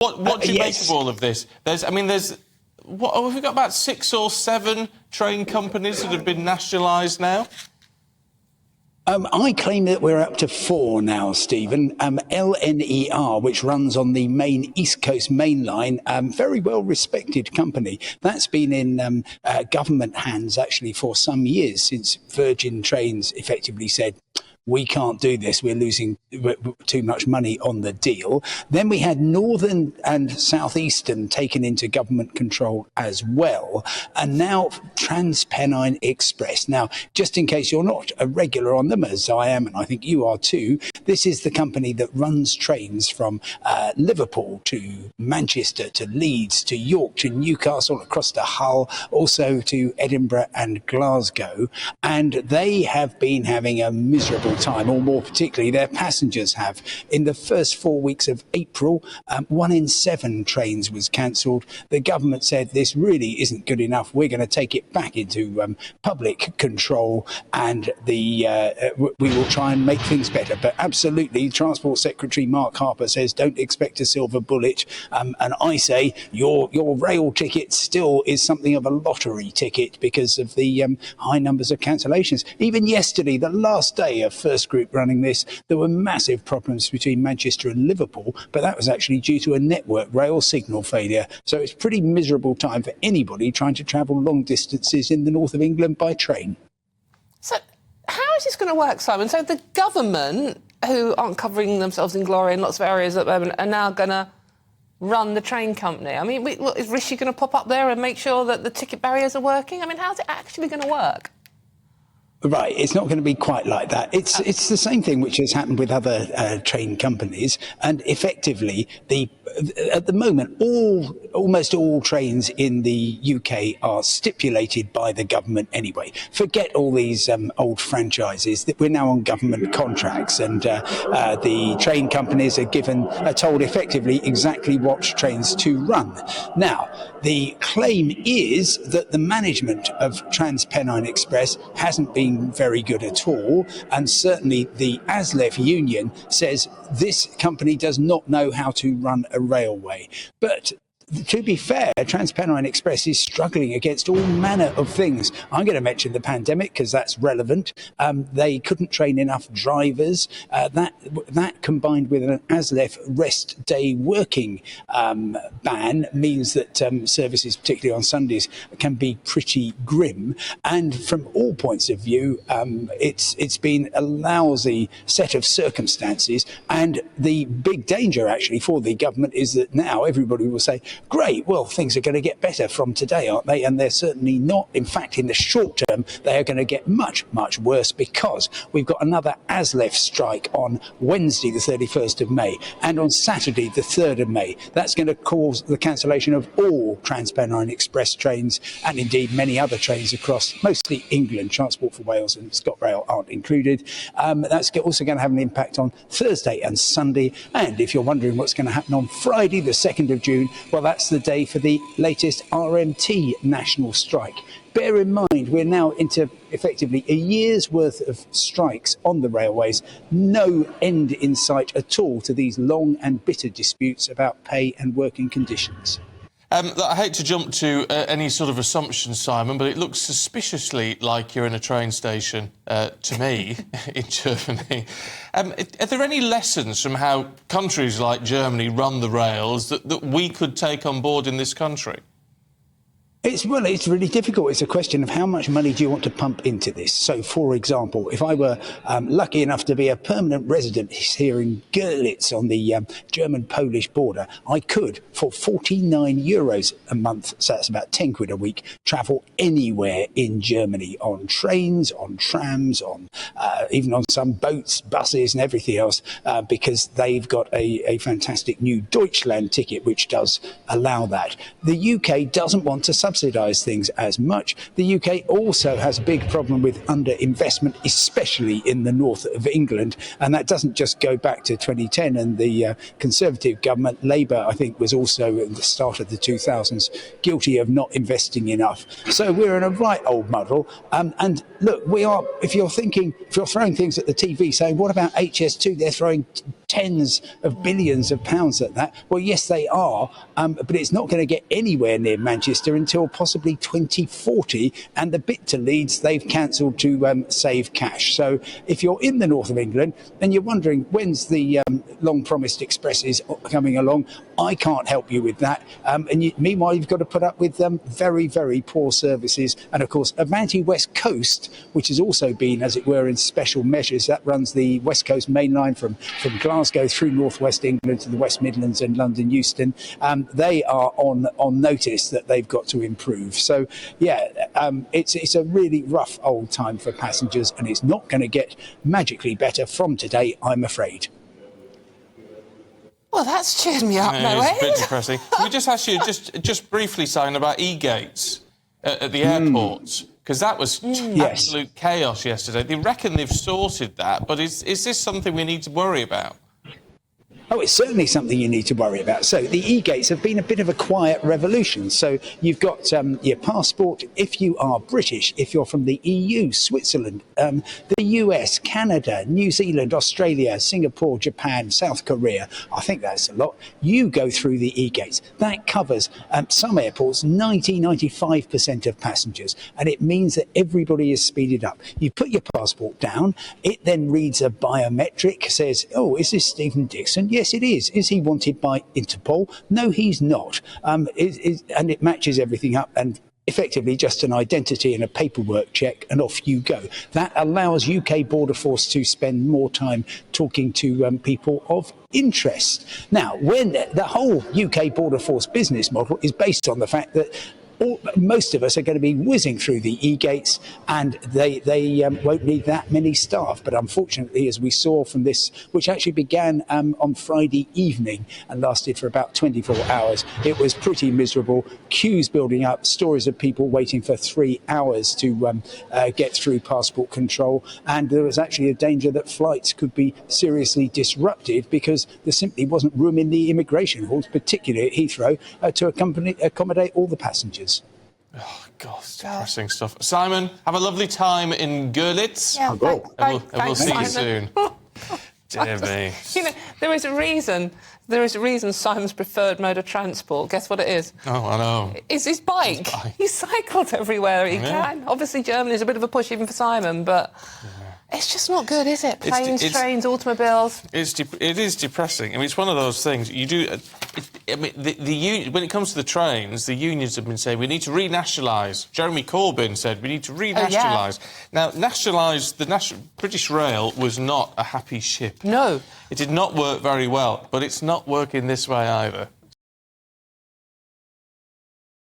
What do you yes. make of all of this? There's what have we got, about 6 or 7 train companies that have been nationalised now? I claim that we're up to 4 now, Stephen. LNER, which runs on the main East Coast main line, very well-respected company. That's been in government hands, actually, for some years, since Virgin Trains effectively said, we can't do this, we're losing too much money on the deal. Then we had Northern and Southeastern taken into government control as well. And now TransPennine Express. Now, just in case you're not a regular on them, as I am, and I think you are too, this is the company that runs trains from Liverpool to Manchester to Leeds to York to Newcastle, across to Hull, also to Edinburgh and Glasgow. And they have been having a miserable time, or more particularly their passengers have. In the first 4 weeks of April, 1 in 7 trains was cancelled. The government said this really isn't good enough. We're going to take it back into public control, and we will try and make things better. But absolutely, Transport Secretary Mark Harper says don't expect a silver bullet, and I say your rail ticket still is something of a lottery ticket because of the high numbers of cancellations. Even yesterday, the last day of First Group running this, there were massive problems between Manchester and Liverpool, but that was actually due to a network rail signal failure. So it's a pretty miserable time for anybody trying to travel long distances in the north of England by train. So how is this going to work, Simon? So the government, who aren't covering themselves in glory in lots of areas at the moment, are now going to run the train company. I mean, is Rishi going to pop up there and make sure that the ticket barriers are working? I mean, how's it actually going to work? Right, it's not going to be quite like that. It's the same thing which has happened with other train companies, and effectively, at the moment, almost all trains in the UK are stipulated by the government anyway. Forget all these old franchises. That we're now on government contracts, and the train companies are told effectively exactly what trains to run. Now, the claim is that the management of TransPennine Express hasn't been very good at all, and certainly the ASLEF union says this company does not know how to run a railway. But to be fair, TransPennine Express is struggling against all manner of things. I'm going to mention the pandemic because that's relevant. They couldn't train enough drivers. That combined with an ASLEF rest day working ban means that services, particularly on Sundays, can be pretty grim. And from all points of view, it's been a lousy set of circumstances. And the big danger, actually, for the government is that now everybody will say, great, well, things are going to get better from today, aren't they? And they're certainly not. In fact, in the short term, they are going to get much, much worse because we've got another ASLEF strike on Wednesday, the 31st of May, and on Saturday, the 3rd of May. That's going to cause the cancellation of all TransPennine Express trains and indeed many other trains across mostly England. Transport for Wales and ScotRail aren't included. That's also going to have an impact on Thursday and Sunday. And if you're wondering what's going to happen on Friday, the 2nd of June, well, that's the day for the latest RMT national strike. Bear in mind, we're now into effectively a year's worth of strikes on the railways. No end in sight at all to these long and bitter disputes about pay and working conditions. I hate to jump to any sort of assumption, Simon, but it looks suspiciously like you're in a train station to me in Germany. Are there any lessons from how countries like Germany run the rails that we could take on board in this country? It's really difficult. It's a question of how much money do you want to pump into this. So, for example, if I were lucky enough to be a permanent resident here in Görlitz on the German-Polish border, I could, for €49 a month, so that's about 10 quid a week, travel anywhere in Germany on trains, on trams, on even on some boats, buses and everything else, because they've got a fantastic new Deutschland ticket which does allow that. The UK doesn't want to subsidise things as much. The UK also has a big problem with underinvestment, especially in the north of England, and that doesn't just go back to 2010 and the Conservative government. Labour, I think, was also at the start of the 2000s guilty of not investing enough. So we're in a right old muddle. And look, if you're throwing things at the TV saying, what about HS2? They're throwing tens of billions of pounds at that. Well, yes, they are, but it's not going to get anywhere near Manchester until possibly 2040. And the bit to Leeds, they've cancelled to save cash. So if you're in the north of England and you're wondering when's the long-promised expresses coming along, I can't help you with that. Meanwhile, you've got to put up with very, very poor services. And, of course, Avanti West Coast, which has also been, as it were, in special measures, that runs the West Coast main line from Glasgow through northwest England to the West Midlands and London Euston. They are on notice that they've got to improve. So, yeah, it's a really rough old time for passengers, and it's not going to get magically better from today, I'm afraid. Well, that's cheered me up, no It's a bit depressing. Can we just ask you, just briefly, Simon, about EGates at the airports? Because that was absolute chaos yesterday. They reckon they've sorted that, but is this something we need to worry about? Oh, it's certainly something you need to worry about. So the EGates have been a bit of a quiet revolution. So you've got your passport if you are British, if you're from the EU, Switzerland, the US, Canada, New Zealand, Australia, Singapore, Japan, South Korea. I think that's a lot. You go through the EGates. That covers some airports, 95% of passengers. And it means that everybody is speeded up. You put your passport down. It then reads a biometric, says, oh, is this Stephen Dixon? Yes, it is. Is he wanted by Interpol? No, he's not. And it matches everything up and effectively just an identity and a paperwork check, and off you go. That allows UK Border Force to spend more time talking to people of interest. Now, when the whole UK Border Force business model is based on the fact that most of us are going to be whizzing through the EGates, and they won't need that many staff. But unfortunately, as we saw from this, which actually began on Friday evening and lasted for about 24 hours, it was pretty miserable. Queues building up, stories of people waiting for 3 hours to get through passport control. And there was actually a danger that flights could be seriously disrupted because there simply wasn't room in the immigration halls, particularly at Heathrow, to accommodate all the passengers. Oh, God, depressing stuff. Simon, have a lovely time in Görlitz. Yeah, We'll see you soon. Dear me. You know, there is a reason Simon's preferred mode of transport. Guess what it is? Oh, I know. It's his bike. He cycles everywhere he can. Obviously, Germany is a bit of a push even for Simon, but it's just not good, is it? Planes, trains, automobiles. It is depressing. I mean, it's one of those things you do. When it comes to the trains, the unions have been saying we need to renationalise. Jeremy Corbyn said we need to renationalise. Now, the British Rail was not a happy ship. No. It did not work very well, but it's not working this way either.